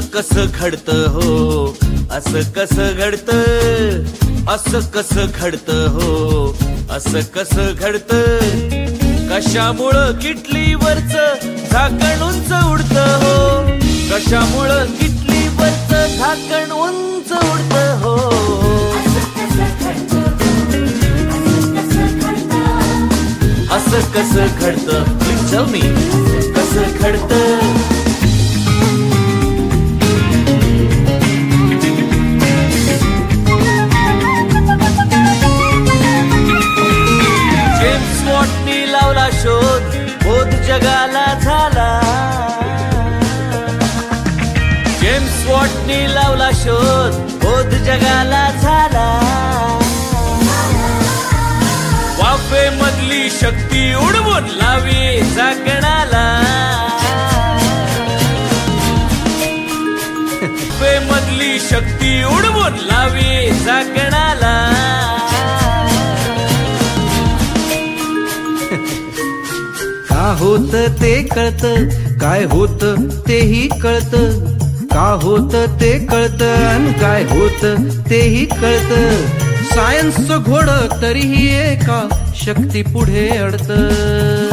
असं कसं घडतं हो, असं कसं घडतं, असं कसं घडतं हो, असं कसं घडतं. कशामुळं किटलीवरचं झाकण उंच उडतं हो, कशामुळं किटलीवरचं झाकण उंच उडतं हो. असं कसं घडतं, प्लीज टेल मी कसं घडतं. जेम्स वॉटनी लावला शोध, बोध जगाला झाला. जेम्स वॉटनी लावला शोध, बोध जगाला झाला. वाफेमधली शक्ती उडवून लावी झाकणाला. वाफेमधली शक्ती उडवून लावी झाकणाला. का होत ते कळतं, काय होत तेही कळतं. का होत ते कळतं आणि काय होत तेही कळतं. सायन्सचं घोडं तरीही एका शक्ती पुढे अडतं.